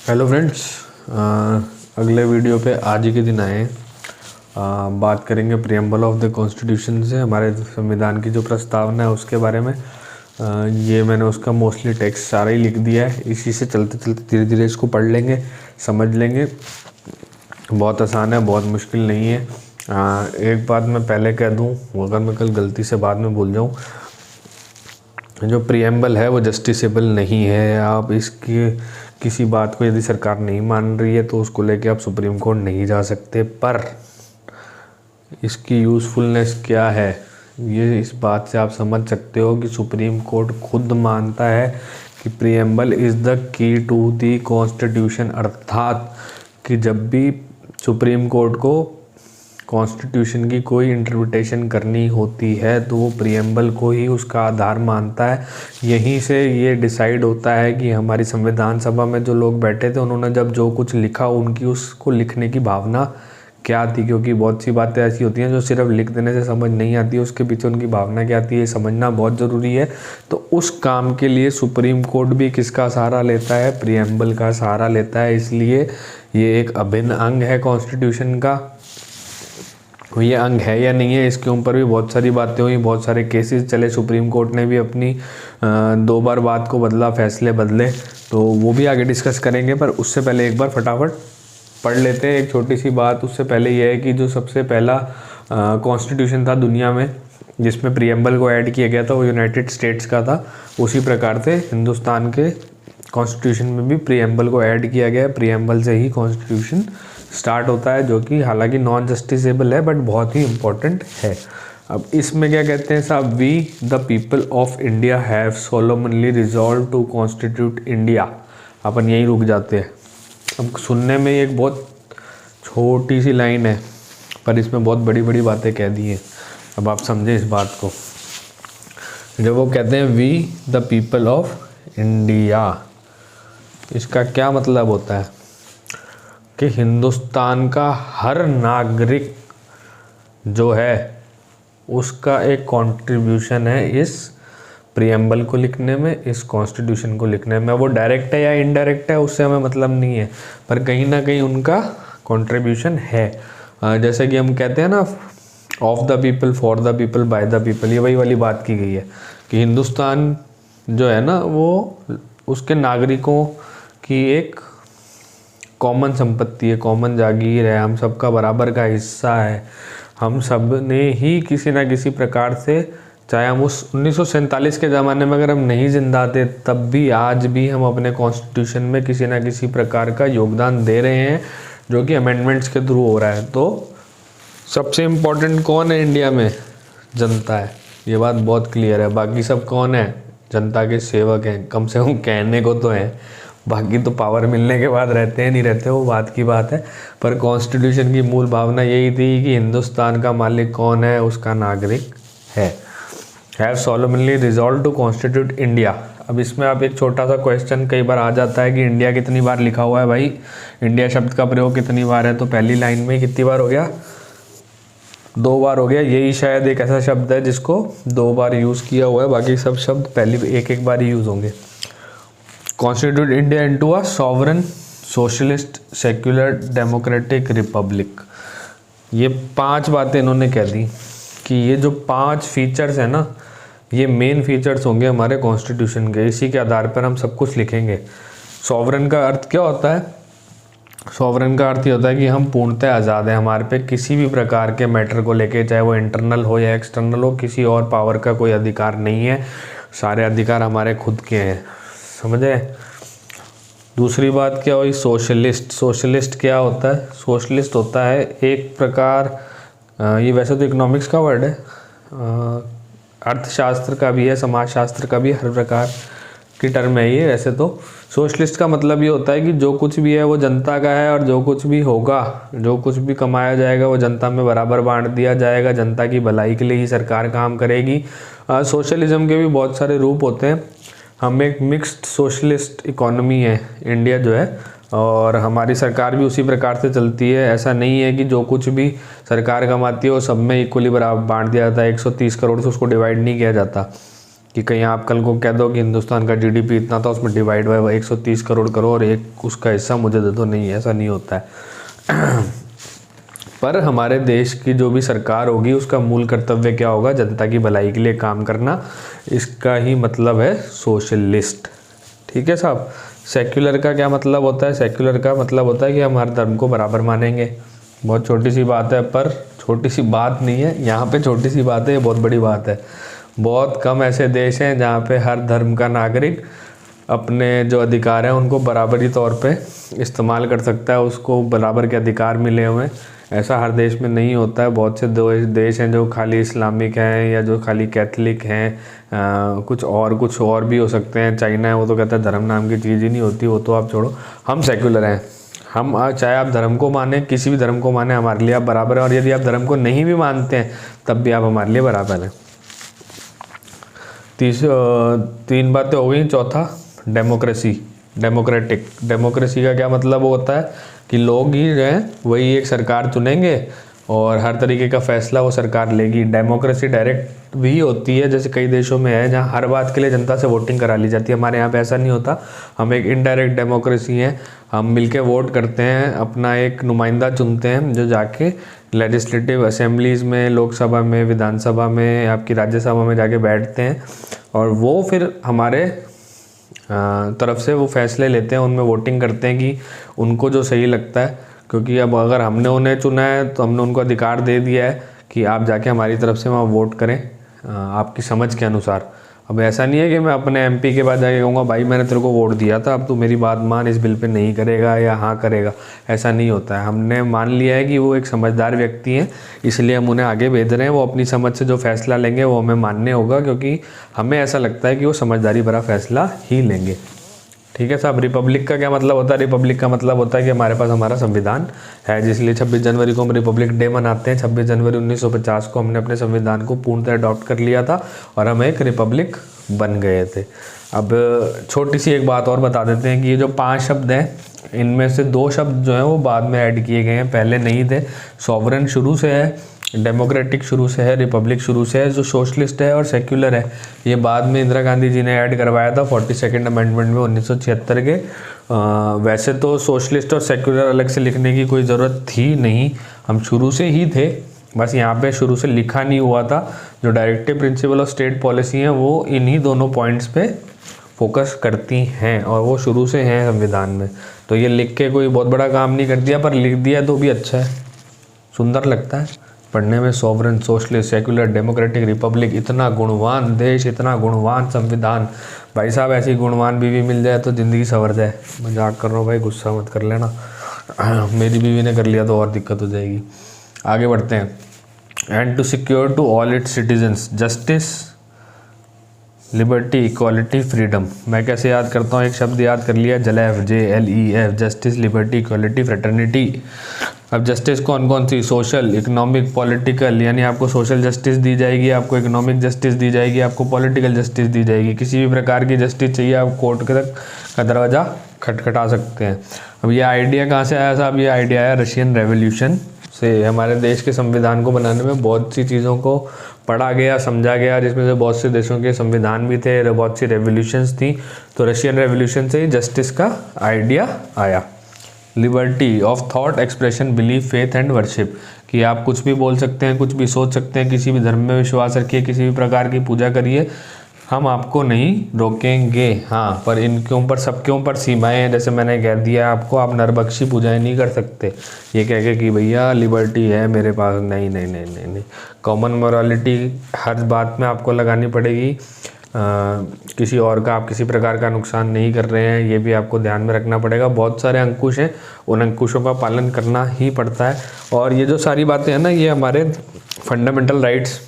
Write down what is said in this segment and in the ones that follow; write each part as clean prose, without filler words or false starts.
Hello friends, अगले video पे आज ही के दिन आए हैं। बात करेंगे प्रियम्बल ऑफ द कॉन्स्टिट्यूशन से, हमारे संविधान की जो प्रस्तावना है उसके बारे में। ये मैंने उसका मोस्टली टेक्स्ट सारा ही लिख दिया है, इसी से चलते चलते धीरे धीरे इसको पढ़ लेंगे, समझ लेंगे। बहुत आसान है, बहुत मुश्किल नहीं है। एक बात मैं पहले कह दूँ, अगर मैं कल गलती से बाद में भूल जाऊँ, जो प्रियम्बल है वो जस्टिसेबल नहीं है। आप इसकी किसी बात को यदि सरकार नहीं मान रही है तो उसको लेके आप सुप्रीम कोर्ट नहीं जा सकते। पर इसकी यूज़फुलनेस क्या है, ये इस बात से आप समझ सकते हो कि सुप्रीम कोर्ट खुद मानता है कि preamble is the key to the constitution. अर्थात कि जब भी सुप्रीम कोर्ट को कॉन्स्टिट्यूशन की कोई इंटरप्रिटेशन करनी होती है तो वो प्रियम्बल को ही उसका आधार मानता है। यहीं से ये डिसाइड होता है कि हमारी संविधान सभा में जो लोग बैठे थे उन्होंने जब जो कुछ लिखा उनकी उसको लिखने की भावना क्या थी, क्योंकि बहुत सी बातें ऐसी होती हैं जो सिर्फ लिख देने से समझ नहीं आती है, उसके पीछे उनकी भावना क्या थी ये समझना बहुत ज़रूरी है। तो उस काम के लिए सुप्रीम कोर्ट भी किसका सहारा लेता है? प्रियम्बल का सहारा लेता है। इसलिए ये एक अभिन्न अंग है कॉन्स्टिट्यूशन का। ये अंग है या नहीं है, इसके ऊपर भी बहुत सारी बातें हुई, बहुत सारे केसेस चले। सुप्रीम कोर्ट ने भी अपनी 2 बार बात को बदला, फैसले बदले, तो वो भी आगे डिस्कस करेंगे। पर उससे पहले एक बार फटाफट पढ़ लेते हैं एक छोटी सी बात। उससे पहले ये है कि जो सबसे पहला कॉन्स्टिट्यूशन था दुनिया में जिसमें प्रियम्बल को ऐड किया गया था वो यूनाइटेड स्टेट्स का था। उसी प्रकार से हिंदुस्तान के कॉन्स्टिट्यूशन में भी प्रियम्बल को ऐड किया गया है। प्रियम्बल से ही कॉन्स्टिट्यूशन स्टार्ट होता है, जो कि हालांकि नॉन जस्टिसेबल है बट बहुत ही इम्पोर्टेंट है। अब इसमें क्या कहते हैं साहब, we the people of India have solemnly resolve to constitute India. अपन यहीं रुक जाते हैं। अब सुनने में एक बहुत छोटी सी लाइन है पर इसमें बहुत बड़ी बड़ी बातें कह दी हैं। अब आप समझें इस बात को। जब वो कहते हैं we the people of India, इसका क्या मतलब होता है कि हिंदुस्तान का हर नागरिक जो है उसका एक कंट्रीब्यूशन है इस प्रियम्बल को लिखने में, इस कॉन्स्टिट्यूशन को लिखने में। वो डायरेक्ट है या इनडायरेक्ट है उससे हमें मतलब नहीं है, पर कहीं ना कहीं उनका कंट्रीब्यूशन है। जैसे कि हम कहते हैं ना, of the people, for the people, by the people, ये वही वाली बात की गई है कि हिंदुस्तान जो है ना वो उसके नागरिकों की एक कॉमन संपत्ति है, कॉमन जागीर है, हम सबका बराबर का हिस्सा है। हम सब ने ही किसी ना किसी प्रकार से, चाहे हम उस 1947 के ज़माने में अगर हम नहीं जिंदा थे तब भी आज भी हम अपने कॉन्स्टिट्यूशन में किसी ना किसी प्रकार का योगदान दे रहे हैं, जो कि अमेंडमेंट्स के थ्रू हो रहा है। तो सबसे इम्पोर्टेंट कौन है इंडिया में? जनता है। ये बात बहुत क्लियर है। बाकी सब कौन है? जनता के सेवक हैं, कम से कम कहने को तो हैं। बाकी तो पावर मिलने के बाद रहते हैं नहीं रहते वो बात की बात है। पर कॉन्स्टिट्यूशन की मूल भावना यही थी कि हिंदुस्तान का मालिक कौन है? उसका नागरिक है। Have solemnly resolve to constitute India. अब इसमें आप एक छोटा सा क्वेश्चन कई बार आ जाता है कि इंडिया कितनी बार लिखा हुआ है भाई, इंडिया शब्द का प्रयोग कितनी बार है? तो पहली लाइन में कितनी बार हो गया? 2 बार हो गया। यही शायद एक ऐसा शब्द है जिसको 2 बार यूज़ किया हुआ है, बाकी सब शब्द पहली एक बार ही यूज़ होंगे। Constitute India into a sovereign socialist secular democratic Republic. ये 5 बातें इन्होंने कह दी कि ये जो 5 फीचर्स हैं ना, ये मेन फीचर्स होंगे हमारे कॉन्स्टिट्यूशन के। इसी के आधार पर हम सब कुछ लिखेंगे। सॉवरन का अर्थ क्या होता है? सॉवरन का अर्थ ये होता है कि हम पूर्णतः आज़ाद हैं। हमारे पे किसी भी प्रकार के मैटर को लेके, चाहे वो इंटरनल हो या एक्सटर्नल हो, किसी और पावर का कोई अधिकार नहीं है। सारे अधिकार हमारे खुद के हैं। समझे? दूसरी बात क्या हुई? सोशलिस्ट। सोशलिस्ट क्या होता है? सोशलिस्ट होता है एक प्रकार, ये वैसे तो इकोनॉमिक्स का वर्ड है, अर्थशास्त्र का भी है, समाजशास्त्र का भी, हर प्रकार की टर्म है ये वैसे तो। सोशलिस्ट का मतलब ये होता है कि जो कुछ भी है वो जनता का है और जो कुछ भी होगा, जो कुछ भी कमाया जाएगा वो जनता में बराबर बांट दिया जाएगा। जनता की भलाई के लिए ही सरकार काम करेगी। सोशलिज्म के भी बहुत सारे रूप होते हैं। हम एक मिक्स्ड सोशलिस्ट इकोनॉमी है इंडिया जो है, और हमारी सरकार भी उसी प्रकार से चलती है। ऐसा नहीं है कि जो कुछ भी सरकार कमाती है वो सब में इक्वली बराबर बांट दिया जाता है। 130 करोड़ से उसको डिवाइड नहीं किया जाता कि कहीं आप कल को कह दो कि हिंदुस्तान का जीडीपी इतना था, उसमें डिवाइड बाय 130 करोड़ करो और एक उसका हिस्सा मुझे दे दो, नहीं, ऐसा नहीं होता है। पर हमारे देश की जो भी सरकार होगी उसका मूल कर्तव्य क्या होगा? जनता की भलाई के लिए काम करना। इसका ही मतलब है सोशलिस्ट। ठीक है साहब। सेक्युलर का क्या मतलब होता है? सेक्युलर का मतलब होता है कि हम हर धर्म को बराबर मानेंगे। बहुत छोटी सी बात है, पर छोटी सी बात नहीं है, यहाँ पे छोटी सी बात है, ये बहुत बड़ी बात है। बहुत कम ऐसे देश हैं जहाँ पे हर धर्म का नागरिक अपने जो अधिकार हैं उनको बराबरी तौर पे इस्तेमाल कर सकता है, उसको बराबर के अधिकार मिले हुए हैं। ऐसा हर देश में नहीं होता है। बहुत से देश हैं जो खाली इस्लामिक हैं या जो खाली कैथलिक हैं, कुछ और भी हो सकते हैं। चाइना है, वो तो कहता है धर्म नाम की चीज़ ही नहीं होती, वो तो आप छोड़ो। हम सेक्युलर हैं। हम चाहे आप धर्म को माने, किसी भी धर्म को माने, हमारे लिए आप बराबर हैं। और यदि आप धर्म को नहीं भी मानते हैं तब भी आप हमारे लिए बराबर हैं। 3 बातें हो गई। चौथा, डेमोक्रेसी, डेमोक्रेसी का क्या मतलब होता है कि लोग ही जो हैं वही एक सरकार चुनेंगे और हर तरीके का फैसला वो सरकार लेगी। डेमोक्रेसी डायरेक्ट भी होती है, जैसे कई देशों में है जहाँ हर बात के लिए जनता से वोटिंग करा ली जाती है। हमारे यहाँ पे ऐसा नहीं होता। हम एक इनडायरेक्ट डेमोक्रेसी है। हम मिलके वोट करते हैं, अपना एक नुमाइंदा चुनते हैं जो जाके लेजिस्लेटिव असेंबलीज़ में, लोकसभा में, विधानसभा में, आपकी राज्यसभा में जाके बैठते हैं और वो फिर हमारे तरफ से वो फैसले लेते हैं, उनमें वोटिंग करते हैं कि उनको जो सही लगता है। क्योंकि अब अगर हमने उन्हें चुना है तो हमने उनको अधिकार दे दिया है कि आप जाके हमारी तरफ से वहाँ वोट करें आपकी समझ के अनुसार। अब ऐसा नहीं है कि मैं अपने एमपी के बाद जाके कहूँगा भाई मैंने तेरे को वोट दिया था, अब तू मेरी बात मान, इस बिल पे नहीं करेगा या हाँ करेगा। ऐसा नहीं होता है। हमने मान लिया है कि वो एक समझदार व्यक्ति हैं, इसलिए हम उन्हें आगे भेज रहे हैं। वो अपनी समझ से जो फैसला लेंगे वो हमें मानने होगा, क्योंकि हमें ऐसा लगता है कि वो समझदारी भरा फैसला ही लेंगे। ठीक है साहब। रिपब्लिक का क्या मतलब होता है? रिपब्लिक का मतलब होता है कि हमारे पास हमारा संविधान है, जिसलिए 26 जनवरी को हम रिपब्लिक डे मनाते हैं। 26 जनवरी 1950 को हमने अपने संविधान को पूर्णतः अडॉप्ट कर लिया था और हम एक रिपब्लिक बन गए थे। अब छोटी सी एक बात और बता देते हैं कि ये जो 5 शब्द हैं, इनमें से 2 शब्द जो हैं वो बाद में ऐड किए गए हैं, पहले नहीं थे। सॉवरन शुरू से है, डेमोक्रेटिक शुरू से है, रिपब्लिक शुरू से है। जो सोशलिस्ट है और सेक्युलर है ये बाद में इंदिरा गांधी जी ने ऐड करवाया था 42nd अमेंडमेंट में 1976 के। वैसे तो सोशलिस्ट और सेक्युलर अलग से लिखने की कोई ज़रूरत थी नहीं, हम शुरू से ही थे, बस यहाँ पे शुरू से लिखा नहीं हुआ था। जो directive principle of state policy हैं वो इन्हीं दोनों पॉइंट्स पे फोकस करती हैं और वो शुरू से हैं संविधान में। तो ये लिख के कोई बहुत बड़ा काम नहीं कर दिया, पर लिख दिया तो भी अच्छा है, सुंदर लगता है पढ़ने में। Sovereign, socialist, secular, democratic, Republic, इतना गुणवान देश, इतना गुणवान संविधान। भाई साहब ऐसी गुणवान बीवी मिल जाए तो ज़िंदगी संवर जाए। मजाक कर रहा हूँ भाई, गुस्सा मत कर लेना। मेरी बीवी ने कर लिया तो और दिक्कत हो जाएगी। आगे बढ़ते हैं। And to secure to all its citizens justice, liberty, equality, freedom. मैं कैसे याद करता हूँ? एक शब्द याद कर लिया, JLEF, JLEF, justice, liberty, equality, fraternity. अब जस्टिस कौन कौन सी? सोशल, इकोनॉमिक, पॉलिटिकल, यानी आपको सोशल जस्टिस दी जाएगी, आपको इकोनॉमिक जस्टिस दी जाएगी, आपको पॉलिटिकल जस्टिस दी जाएगी। किसी भी प्रकार की जस्टिस चाहिए आप कोर्ट के तक का दरवाज़ा खटखटा सकते हैं। अब ये आइडिया कहाँ से आया साहब? ये आइडिया आया रशियन रेवोल्यूशन से। हमारे देश के संविधान को बनाने में बहुत सी चीज़ों को पढ़ा गया, समझा गया, जिसमें से बहुत से देशों के संविधान भी थे, बहुत सी रेवोल्यूशंस थी। तो रशियन रेवोल्यूशन से ही जस्टिस का आइडिया आया। Liberty of thought, expression, belief, faith and worship, कि आप कुछ भी बोल सकते हैं, कुछ भी सोच सकते हैं, किसी भी धर्म में विश्वास रखिए, किसी भी प्रकार की पूजा करिए, हम आपको नहीं रोकेंगे। हाँ, पर इनके ऊपर, सबके ऊपर सीमाएं हैं। जैसे मैंने कह दिया आपको, आप नरबख्शी पूजाएं नहीं कर सकते ये कह के कि भैया लिबर्टी है मेरे पास। नहीं नहीं नहीं नहीं नहीं। कॉमन मोरालिटी हर बात में आपको लगानी पड़ेगी। किसी और का आप किसी प्रकार का नुकसान नहीं कर रहे हैं, ये भी आपको ध्यान में रखना पड़ेगा। बहुत सारे अंकुश हैं, उन अंकुशों का पालन करना ही पड़ता है। और ये जो सारी बातें हैं ना, ये हमारे फंडामेंटल राइट्स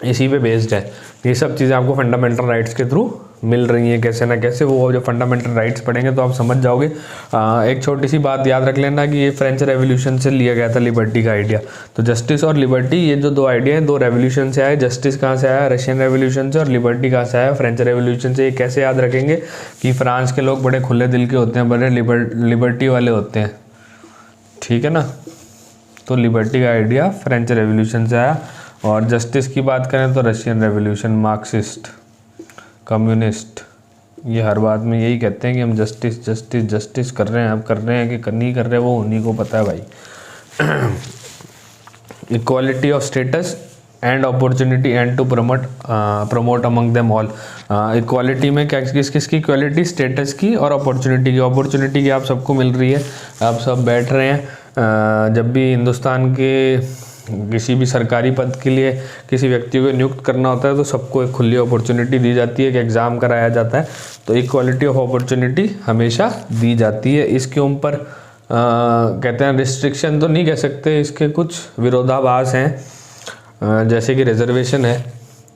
इसी पे बेस्ड है। ये सब चीज़ें आपको फंडामेंटल राइट्स के थ्रू मिल रही हैं कैसे ना कैसे। वो जो फंडामेंटल राइट्स पढ़ेंगे तो आप समझ जाओगे। एक छोटी सी बात याद रख लेना कि ये फ्रेंच रेवोल्यूशन से लिया गया था लिबर्टी का आइडिया। तो जस्टिस और लिबर्टी, ये जो 2 आइडिया हैं, 2 रेवोल्यूशन से आए। जस्टिस कहाँ से आया? रशियन रेवोल्यूशन से। और लिबर्टी कहाँ से आया? फ्रेंच रेवोल्यूशन से। ये कैसे याद रखेंगे कि फ्रांस के लोग बड़े खुले दिल के होते हैं, बड़े लिबर्टी वाले होते हैं, ठीक है ना। तो लिबर्टी का आइडिया फ्रेंच रेवोल्यूशन से आया। और जस्टिस की बात करें तो रशियन रेवोल्यूशन, मार्क्सिस्ट। कम्युनिस्ट ये हर बात में यही कहते हैं कि हम जस्टिस जस्टिस जस्टिस कर रहे हैं, अब कर रहे हैं कि नहीं कर रहे, वो उन्हीं को पता है भाई। Equality of status and opportunity and to promote among them all. Equality में क्या किसकी इक्वालिटी, स्टेटस की और अपॉर्चुनिटी की। अपॉर्चुनिटी की आप सबको मिल रही है, आप सब बैठ रहे हैं। जब भी हिंदुस्तान के किसी भी सरकारी पद के लिए किसी व्यक्ति को नियुक्त करना होता है तो सबको एक खुली अपॉर्चुनिटी दी जाती है कि एग्ज़ाम कराया जाता है, तो इक्वालिटी ऑफ अपॉर्चुनिटी हमेशा दी जाती है। इसके ऊपर कहते हैं रिस्ट्रिक्शन तो नहीं कह सकते, इसके कुछ विरोधाभास हैं, जैसे कि रिजर्वेशन है।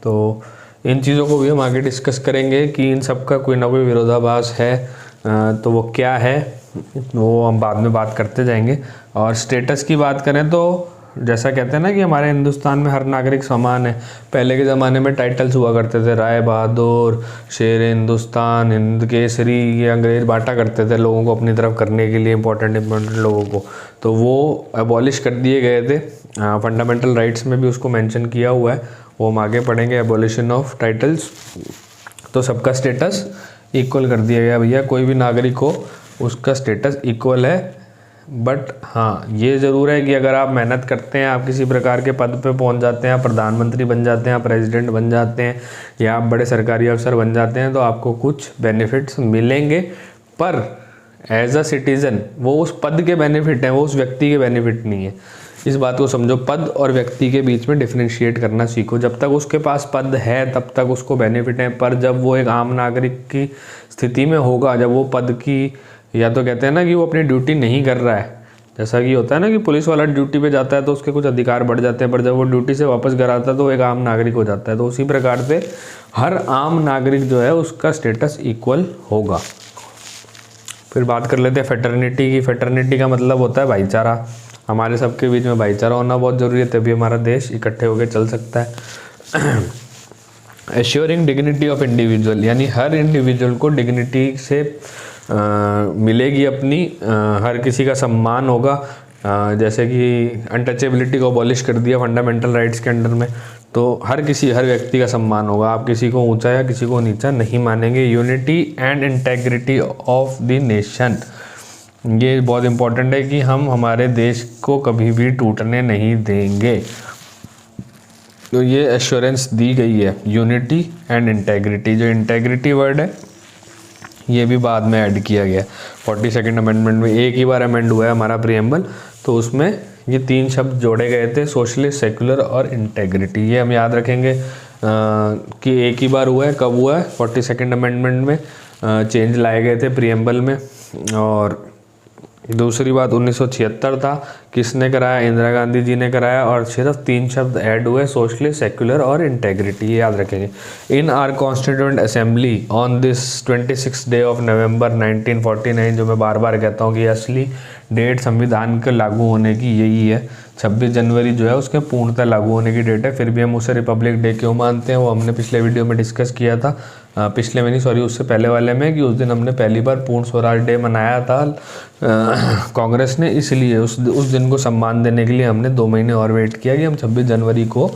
तो इन चीज़ों को भी हम आगे डिस्कस करेंगे कि इन सब का कोई ना कोई विरोधाभास है, तो वो क्या है वो हम बाद में बात करते जाएंगे। और स्टेटस की बात करें तो जैसा कहते हैं ना कि हमारे हिंदुस्तान में हर नागरिक समान है। पहले के ज़माने में टाइटल्स हुआ करते थे, राय बहादुर, शेर हिंदुस्तान, हिंद केसरी, ये अंग्रेज बांटा करते थे लोगों को अपनी तरफ करने के लिए, इंपॉर्टेंट लोगों को। तो वो एबॉलिश कर दिए गए थे। फंडामेंटल राइट्स में भी उसको मेंशन किया हुआ है, वो हम आगे पढ़ेंगे, एबॉलिशन ऑफ टाइटल्स। तो सबका स्टेटस इक्वल कर दिया गया भैया, कोई भी नागरिक हो उसका स्टेटस इक्वल है। बट हाँ ये ज़रूर है कि अगर आप मेहनत करते हैं, आप किसी प्रकार के पद पे पहुंच जाते हैं, आप प्रधानमंत्री बन जाते हैं, आप प्रेसिडेंट बन जाते हैं या आप बड़े सरकारी अफसर बन जाते हैं, तो आपको कुछ बेनिफिट्स मिलेंगे। पर एज अ सिटीज़न वो उस पद के बेनिफिट हैं, वो उस व्यक्ति के बेनिफिट नहीं है। इस बात को समझो, पद और व्यक्ति के बीच में डिफ्रेंशिएट करना सीखो। जब तक उसके पास पद है तब तक उसको बेनिफिट है, पर जब वो एक आम नागरिक की स्थिति में होगा, जब वो पद की, या तो कहते हैं ना कि वो अपनी ड्यूटी नहीं कर रहा है, जैसा कि होता है ना कि पुलिस वाला ड्यूटी पे जाता है तो उसके कुछ अधिकार बढ़ जाते हैं, पर जब वो ड्यूटी से वापस घर आता है तो वो एक आम नागरिक हो जाता है। तो उसी प्रकार से हर आम नागरिक जो है उसका स्टेटस इक्वल होगा। फिर बात कर लेते हैं फेटर्निटी की। फेटर्निटी का मतलब होता है भाईचारा। हमारे सबके बीच में भाईचारा होना बहुत ज़रूरी है, तभी हमारा देश इकट्ठे होकर चल सकता है। एश्योरिंग डिग्निटी ऑफ इंडिविजुअल, यानी हर इंडिविजुअल को डिग्निटी से मिलेगी अपनी, हर किसी का सम्मान होगा। जैसे कि अनटचेबिलिटी को अबॉलिश कर दिया फंडामेंटल राइट्स के अंडर में, तो हर व्यक्ति का सम्मान होगा, आप किसी को ऊंचा या किसी को नीचा नहीं मानेंगे। Unity and integrity of the nation, ये बहुत इंपॉर्टेंट है कि हम हमारे देश को कभी भी टूटने नहीं देंगे। तो ये एश्योरेंस दी गई है, यूनिटी एंड इंटेग्रिटी। जो इंटेग्रिटी वर्ड है ये भी बाद में ऐड किया गया 42nd अमेंडमेंट में। एक ही बार अमेंड हुआ है हमारा प्रीएम्बल, तो उसमें ये 3 शब्द जोड़े गए थे, सोशलिस्ट, सेकुलर और इंटेग्रिटी। ये हम याद रखेंगे कि एक ही बार हुआ है। कब हुआ है? 42nd अमेंडमेंट में चेंज लाए गए थे प्रीएम्बल में। और दूसरी बात 1976 था, किसने कराया? इंदिरा गांधी जी ने कराया, और सिर्फ 3 शब्द ऐड हुए, सोशलिस्ट, सेक्युलर और इंटेग्रिटी, ये याद रखेंगे। इन our constituent assembly on this 26 day of November 1949, जो मैं बार बार कहता हूँ कि असली डेट संविधान के लागू होने की यही है। 26 जनवरी जो है उसके पूर्णतः लागू होने की डेट है। फिर भी हम उसे रिपब्लिक डे क्यों मानते हैं वो हमने पिछले वीडियो में डिस्कस किया था, पिछले में नहीं सॉरी उससे पहले वाले में, कि उस दिन हमने पहली बार पूर्ण स्वराज डे मनाया था कांग्रेस ने, इसलिए उस दिन को सम्मान देने के लिए हमने 2 महीने और वेट किया कि हम 26 जनवरी को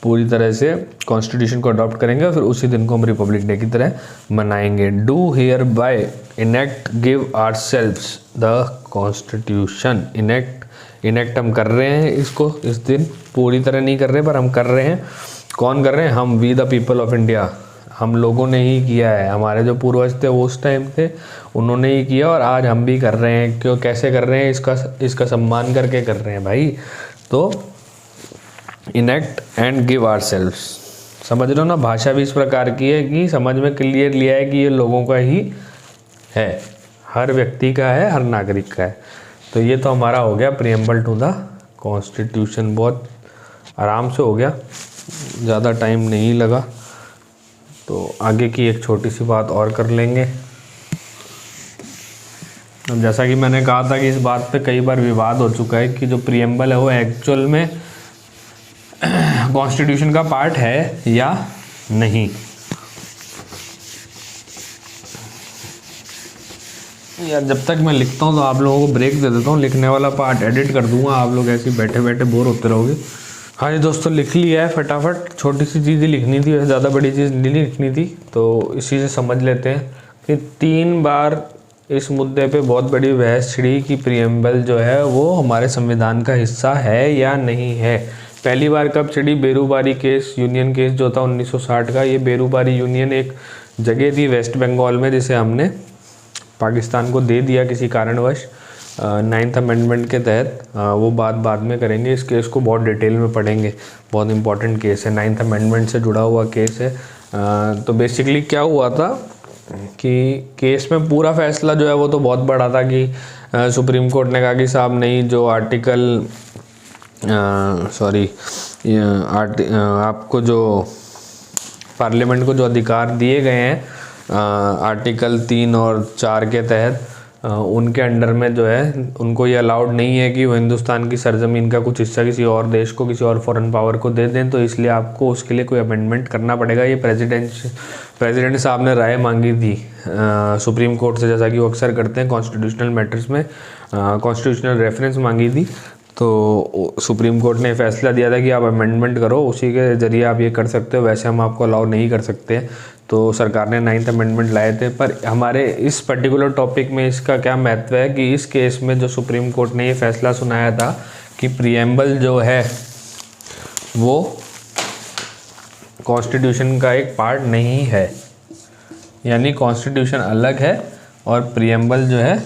पूरी तरह से कॉन्स्टिट्यूशन को अडॉप्ट करेंगे और फिर उसी दिन को हम रिपब्लिक डे की तरह मनाएंगे। Do here bye enact give ourselves the constitution. Enact हम कर रहे हैं इसको, इस दिन पूरी तरह नहीं कर रहे पर हम कर रहे हैं। कौन कर रहे हैं? हम, we the people of India, हम लोगों ने ही किया है। हमारे जो पूर्वज थे वो उस टाइम थे, उन्होंने ही किया और आज हम भी कर रहे हैं। क्यों, कैसे कर रहे हैं? इसका सम्मान करके कर रहे हैं भाई। तो इनेक्ट एंड गिव आवरसेल्व्स, समझ लो ना, भाषा भी इस प्रकार की है कि समझ में क्लियर लिया है कि ये लोगों का ही है, हर व्यक्ति का है, हर नागरिक का है। तो ये तो हमारा हो गया प्रीएम्बल टू द कॉन्स्टिट्यूशन। बहुत आराम से हो गया, ज़्यादा टाइम नहीं लगा। तो आगे की एक छोटी सी बात और कर लेंगे। अब जैसा कि मैंने कहा था कि इस बात पे कई बार विवाद हो चुका है कि जो प्रीएम्बल है वो एक्चुअल में कॉन्स्टिट्यूशन का पार्ट है या नहीं। यार जब तक मैं लिखता हूँ तो आप लोगों को ब्रेक दे देता हूँ, लिखने वाला पार्ट एडिट कर दूंगा, आप लोग ऐसे बैठे बैठे बोर होते रहोगे। हाँ जी दोस्तों, लिख लिया है फटाफट। छोटी सी चीज़ ही लिखनी थी, ज़्यादा बड़ी चीज़ नहीं लिखनी थी, तो इसी से समझ लेते हैं कि 3 बार इस मुद्दे पे बहुत बड़ी बहस छिड़ी कि प्रीएम्बल जो है वो हमारे संविधान का हिस्सा है या नहीं है। पहली बार कब छिड़ी? बेरूबारी केस, यूनियन केस जो था 1960 का। ये बेरूबारी यूनियन एक जगह थी वेस्ट बंगाल में, जिसे हमने पाकिस्तान को दे दिया किसी कारणवश 9th अमेंडमेंट के तहत। वो बाद में करेंगे, इस केस को बहुत डिटेल में पढ़ेंगे, बहुत इंपॉर्टेंट केस है, 9th अमेंडमेंट से जुड़ा हुआ केस है। तो बेसिकली क्या हुआ था कि केस में पूरा फैसला जो है वो तो बहुत बड़ा था कि सुप्रीम कोर्ट ने कहा कि साहब नहीं, जो आर्टिकल आपको जो पार्लियामेंट को जो अधिकार दिए गए हैं आर्टिकल 3 और 4 के तहत, उनके अंडर में जो है उनको ये अलाउड नहीं है कि वो हिंदुस्तान की सरजमीन का कुछ हिस्सा किसी और देश को, किसी और फॉरेन पावर को दे दें। तो इसलिए आपको उसके लिए कोई अमेंडमेंट करना पड़ेगा। ये प्रेसिडेंट साहब ने राय मांगी थी सुप्रीम कोर्ट से, जैसा कि वो अक्सर करते हैं कॉन्स्टिट्यूशनल मैटर्स में, कॉन्स्टिट्यूशनल रेफरेंस मांगी थी। तो सुप्रीम कोर्ट ने फैसला दिया था कि आप अमेंडमेंट करो, उसी के ज़रिए आप ये कर सकते हो, वैसे हम आपको अलाउ नहीं कर सकते। तो सरकार ने 9th अमेंडमेंट लाए थे। पर हमारे इस पर्टिकुलर टॉपिक में इसका क्या महत्व है कि इस केस में जो सुप्रीम कोर्ट ने ये फैसला सुनाया था कि प्रीएम्बल जो है वो कॉन्स्टिट्यूशन का एक पार्ट नहीं है, यानी कॉन्स्टिट्यूशन अलग है और प्रीएम्बल जो है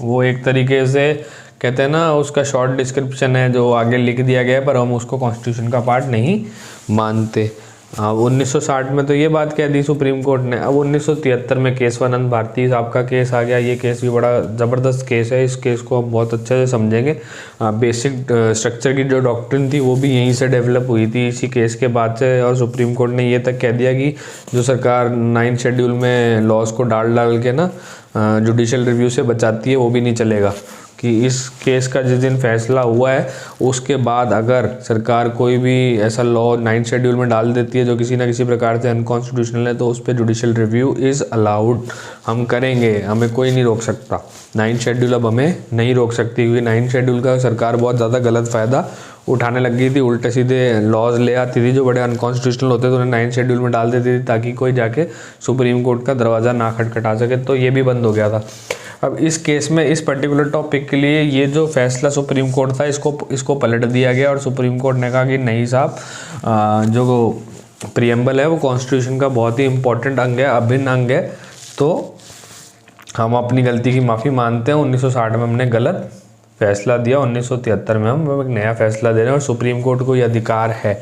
वो एक तरीके से कहते हैं ना, उसका शॉर्ट डिस्क्रिप्शन है जो आगे लिख दिया गया है, पर हम उसको कॉन्स्टिट्यूशन का पार्ट नहीं मानते। 1960 में तो ये बात कह दी सुप्रीम कोर्ट ने। अब 1973 में केशवानंद भारती साहब का केस आ गया। ये केस भी बड़ा ज़बरदस्त केस है, इस केस को हम बहुत अच्छे से समझेंगे। बेसिक स्ट्रक्चर की जो डॉक्ट्रिन थी वो भी यहीं से डेवलप हुई थी, इसी केस के बाद से। और सुप्रीम कोर्ट ने ये तक कह दिया कि जो सरकार 9th शेड्यूल में लॉज को डाल के ना जुडिशल रिव्यू से बचाती है, वो भी नहीं चलेगा। कि इस केस का जिस दिन फैसला हुआ है उसके बाद अगर सरकार कोई भी ऐसा लॉ 9th शेड्यूल में डाल देती है जो किसी ना किसी प्रकार से अनकॉन्स्टिट्यूशनल है, तो उस पर जुडिशल रिव्यू इज़ अलाउड, हम करेंगे, हमें कोई नहीं रोक सकता। 9th शेड्यूल अब हमें नहीं रोक सकती, क्योंकि 9th शेड्यूल का सरकार बहुत ज़्यादा गलत फ़ायदा उठाने लग गई थी। उल्टे सीधे लॉज ले आती थी जो बड़े अनकॉन्स्टिट्यूशनल होते थे, उन्हें 9th शेड्यूल में डाल देती थी ताकि कोई जाके सुप्रीम कोर्ट का दरवाज़ा ना खटखटा सके। तो ये भी बंद हो गया था। अब इस केस में इस पर्टिकुलर टॉपिक के लिए ये जो फैसला सुप्रीम कोर्ट था, इसको पलट दिया गया और सुप्रीम कोर्ट ने कहा कि नहीं साहब, जो प्रीएम्बल है वो कॉन्स्टिट्यूशन का बहुत ही इंपॉर्टेंट अंग है, अभिन्न अंग है। तो हम अपनी गलती की माफ़ी मानते हैं। 1960 में हमने गलत फैसला दिया, 1973 में हम एक नया फैसला दे रहे हैं। और सुप्रीम कोर्ट को ये अधिकार है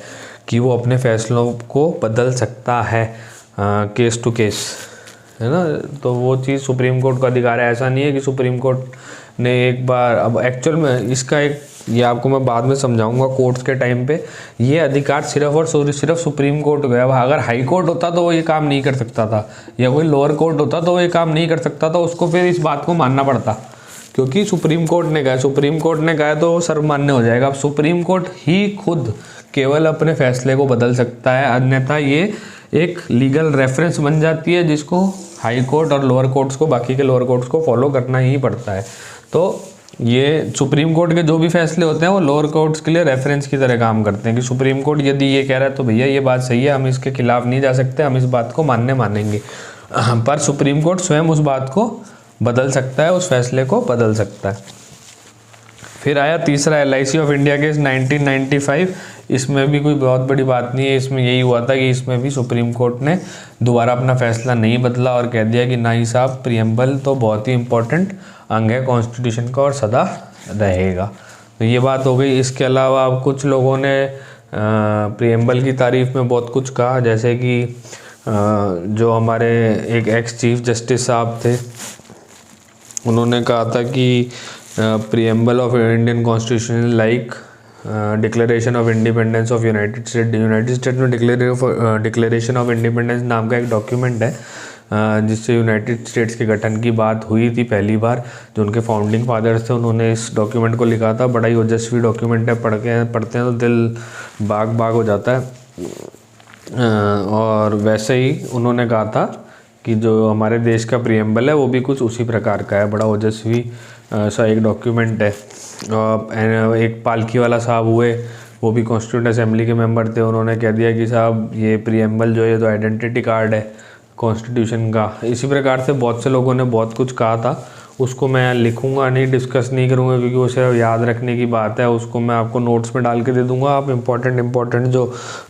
कि वो अपने फैसलों को बदल सकता है केस टू केस, है ना। तो वो चीज़ सुप्रीम कोर्ट का अधिकार है। ऐसा नहीं है कि सुप्रीम कोर्ट ने एक बार, अब एक्चुअल में इसका एक, ये आपको मैं बाद में समझाऊंगा कोर्ट्स के टाइम पे, ये अधिकार सिर्फ और सिर्फ सुप्रीम कोर्ट को है। अगर हाई कोर्ट होता तो वो ये काम नहीं कर सकता था, या कोई लोअर कोर्ट होता तो वो ये काम नहीं कर सकता था, उसको फिर इस बात को मानना पड़ता, क्योंकि सुप्रीम कोर्ट ने कहा, सुप्रीम कोर्ट ने कहा तो सर्वमान्य हो जाएगा। अब सुप्रीम कोर्ट ही खुद केवल अपने फैसले को बदल सकता है, अन्यथा ये एक लीगल रेफरेंस बन जाती है जिसको हाई कोर्ट और लोअर कोर्ट्स को, बाकी के लोअर कोर्ट्स को फॉलो करना ही पड़ता है। तो ये सुप्रीम कोर्ट के जो भी फैसले होते हैं वो लोअर कोर्ट्स के लिए रेफरेंस की तरह काम करते हैं कि सुप्रीम कोर्ट यदि ये कह रहा है तो भैया ये बात सही है, हम इसके खिलाफ नहीं जा सकते, हम इस बात को मानेंगे। पर सुप्रीम कोर्ट स्वयं उस बात को बदल सकता है, उस फैसले को बदल सकता है। फिर आया तीसरा LIC ऑफ इंडिया केस 1995। इसमें भी कोई बहुत बड़ी बात नहीं है। इसमें यही हुआ था कि इसमें भी सुप्रीम कोर्ट ने दोबारा अपना फैसला नहीं बदला और कह दिया कि नहीं साहब, प्रीएम्बल तो बहुत ही इंपॉर्टेंट अंग है कॉन्स्टिट्यूशन का और सदा रहेगा। तो ये बात हो गई। इसके अलावा अब कुछ लोगों ने प्रीएम्बल की तारीफ में बहुत कुछ कहा, जैसे कि जो हमारे एक एक्स चीफ जस्टिस साहब थे, उन्होंने कहा था कि preamble of Indian constitution like declaration of independence of United state में डिक्लेरेशन ऑफ इंडिपेंडेंस नाम का एक डॉक्यूमेंट है जिससे यूनाइटेड स्टेट्स के गठन की बात हुई थी पहली बार। जो उनके फाउंडिंग फादर्स थे उन्होंने इस डॉक्यूमेंट को लिखा था। बड़ा ही ओजस्वी डॉक्यूमेंट है, पढ़ते हैं तो दिल बाग हो जाता है। और वैसे ही उन्होंने कहा था कि जो हमारे देश का प्रीएम्बल है वो भी कुछ उसी प्रकार का है, बड़ा ओजस्वी सा एक डॉक्यूमेंट है। एक पालकी वाला साहब हुए वो भी कॉन्स्टिट्यूंट असेंबली के मेंबर थे, उन्होंने कह दिया कि साहब ये प्रीएम्बल जो है तो आइडेंटिटी कार्ड है कॉन्स्टिट्यूशन का। इसी प्रकार से बहुत से लोगों ने बहुत कुछ कहा था, उसको मैं लिखूंगा नहीं, डिस्कस नहीं करूंगा, क्योंकि उसे याद रखने की बात है। उसको मैं आपको नोट्स में डाल के दे दूंगा, आप इम्पोर्टेंट जो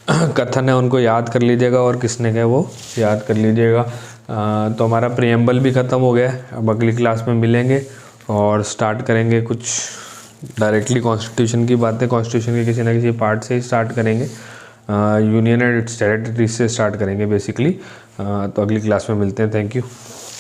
कथन है उनको याद कर लीजिएगा और किसने कहे वो याद कर लीजिएगा। तो हमारा प्रीएम्बल भी ख़त्म हो गया है। अब अगली क्लास में मिलेंगे और स्टार्ट करेंगे कुछ डायरेक्टली कॉन्स्टिट्यूशन की बातें। कॉन्स्टिट्यूशन के किसी न किसी पार्ट से ही स्टार्ट करेंगे, यूनियन एंड इट्स टेरिटरी से स्टार्ट करेंगे बेसिकली। तो अगली क्लास में मिलते हैं। Thank you.